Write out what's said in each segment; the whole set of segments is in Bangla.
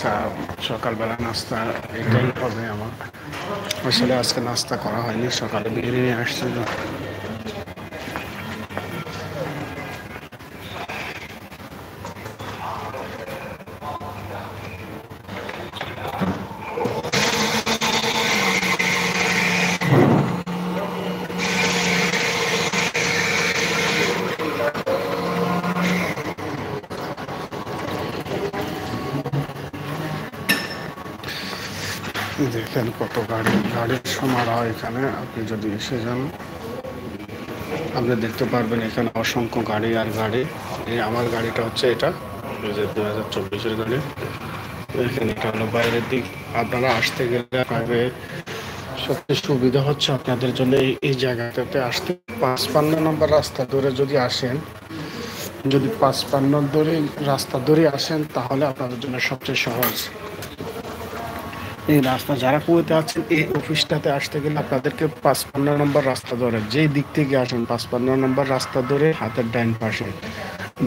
চা, সকালবেলা নাস্তা এটাই হবে আমার। আসলে আজকে নাস্তা করা হয়নি, সকালে বিরিয়ানি আসছিল। দেখেন কত গাড়ির সমারোহ এখানে। আপনি যদি এসে যান আপনি দেখতে পারবেন এখানে অসংখ্য গাড়ি আর গাড়ি। এই আমার গাড়িটা হচ্ছে এটা, 2024-এর গাড়ি। এখানে এটা হলো বাইরের দিক। আপনারা আসতে গেলে আগে সবচেয়ে সুবিধা হচ্ছে আপনাদের জন্য এই জায়গাটাতে আসতে 55 নম্বর রাস্তা ধরে যদি আসেন, যদি 55 ধরে রাস্তা ধরে আসেন তাহলে আপনাদের জন্য সবচেয়ে সহজ। এই রাস্তা যারা কুয়েতে আছেন এই অফিসটাতে আসতে গেলে আপনাদেরকে 55 নম্বর রাস্তা ধরে, যেই দিক থেকে আসেন 55 নম্বর রাস্তা ধরে হাতের ডাইন পাশে।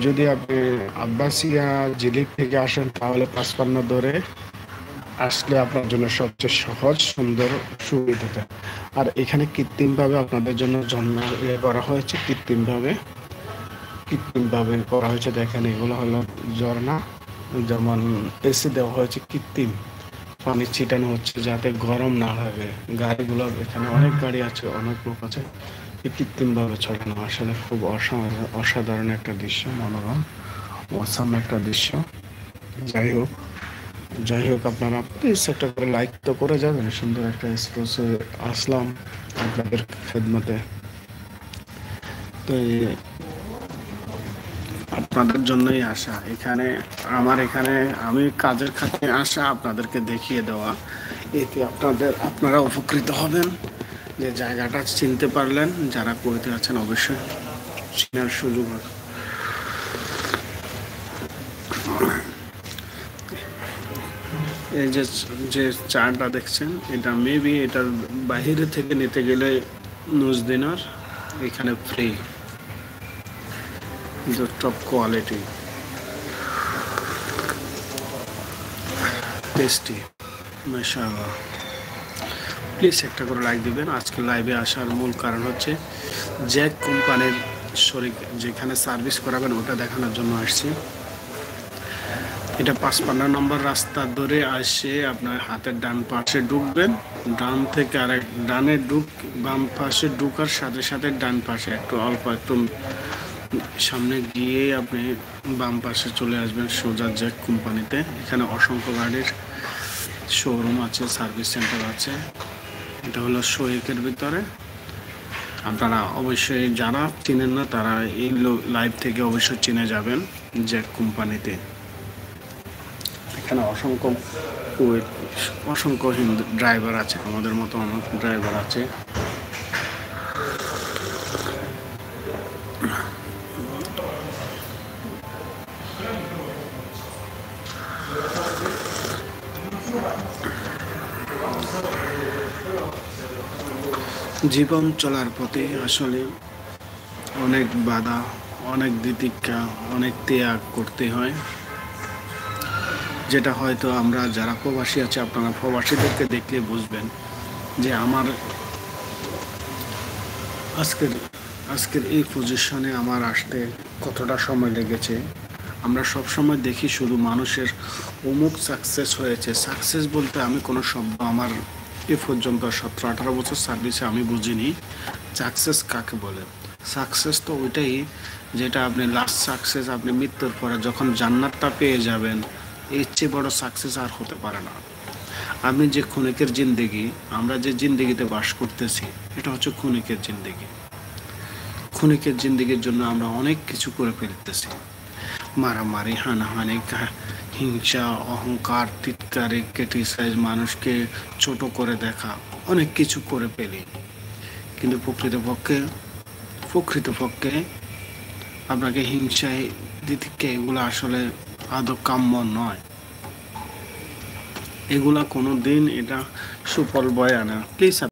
যদি আপনি আব্বাসিয়া জিলিপ থেকে আসেন তাহলে 55 ধরে আসলে আপনার জন্য সবচেয়ে সহজ, সুন্দর, সুবিধাটা। আর এখানে কৃত্রিমভাবে আপনাদের জন্য ঝর্ণা করা হয়েছে, কৃত্রিমভাবে করা হয়েছে। দেখেন এগুলো হলো ঝর্ণা, যেমন এসি দেওয়া হয়েছে, কৃত্রিম পানি ছিটানো হচ্ছে যাতে গরম না লাগে। গাড়িগুলো এখানে অনেক গাড়ি আছে, অনেক লোক আছে, কৃত্রিমভাবে ছড়ানো। আসলে খুব অসাধারণ একটা দৃশ্য, মনোরম অসাম একটা দৃশ্য। যাই হোক আপনারা প্লিজ একটা করে লাইক তো করে যাবেন। সুন্দর একটা এক্সপ্রেসে আসলাম আপনাদের খেদমতে। তো আপনাদের জন্যই আসা এখানে, আমি কাজের খাতে আসা আপনাদেরকে দেখিয়ে দেওয়া। এতে আপনারা উপকৃত হবেন, যে জায়গাটা চিনতে পারলেন। যারা কুয়েতে আছেন অবশ্যই চেনার সুযোগ হবে। এই যে চাটা দেখছেন, এটা মেবি এটার বাইরে থেকে নিতে গেলে 9 দিনার, এখানে ফ্রি, টপ কোয়ালিটি, টেস্টি, মাশাআল্লাহ। প্লিজ একটা করে লাইক দিবেন। আজকে লাইভে আসার মূল কারণ হচ্ছে জ্যাক কোম্পানির যেখানে সার্ভিস করাবেন ওটা দেখানোর জন্য আসছি। এটা 55 নম্বর রাস্তা ধরে আসে আপনার হাতের ডান পাশে ঢুকবেন, ডান থেকে বাম পাশে ঢুকার সাথে সাথে ডান পাশে একটু সামনে গিয়ে আপনি বাম পাশে চলে আসবেন সোজা জ্যাক কোম্পানিতে। এখানে অসংখ্য গাড়ির শোরুম আছে, সার্ভিস সেন্টার আছে। এটা হলো শোয়েকের ভিতরে। আপনারা অবশ্যই যারা চিনেন না তারা এই লাইভ থেকে অবশ্যই চিনে যাবেন জ্যাক কোম্পানিতে। এখানে অসংখ্য হিন্দু ড্রাইভার আছে, আমাদের মতো অনেক ড্রাইভার আছে। জীবন চলার পথে আসলে অনেক বাধা, অনেক তিতিক্ষা, অনেক ত্যাগ করতে হয়, যেটা হয়তো আমরা যারা প্রবাসী আছে, আপনারা প্রবাসীদেরকে দেখলে বুঝবেন যে আমার আজকের এই পজিশনে আমার আসতে কতটা সময় লেগেছে। আমরা সব সময় দেখি শুধু মানুষের অমুক সাকসেস হয়েছে। সাকসেস বলতে আমি কোনো শব্দ আমার এ পর্যন্ত 17-18 বছর সার্ভিসে আমি বুঝিনি সাকসেস কাকে বলে। সাকসেস তো ওইটাই যেটা আপনি লাস্ট সাকসেস, আপনি মৃত্যুর পরে যখন জান্নাতটা পেয়ে যাবেন, এর চেয়ে বড় সাকসেস আর হতে পারে না। আপনি যে ক্ষণিকের জিন্দেগি, আমরা যে জিন্দেগিতে বাস করতেছি, এটা হচ্ছে ক্ষণিকের জিন্দেগি। ক্ষণিকের জিন্দেগির জন্য আমরা অনেক কিছু করে ফেলতেছি, মারামারি, হানাহানি, হিংসা, অহংকার, টিটকারি, ক্রিটিসাইজ, মানুষকে ছোট করে দেখা, অনেক কিছু করে ফেলি। কিন্তু প্রকৃতপক্ষে আপনাকে হিংসায় দিকে এগুলো আসলে আদৌ কাম্য নয়। এগুলা কোনো দিন এটা সুফল বয়ে আনে। প্লিজ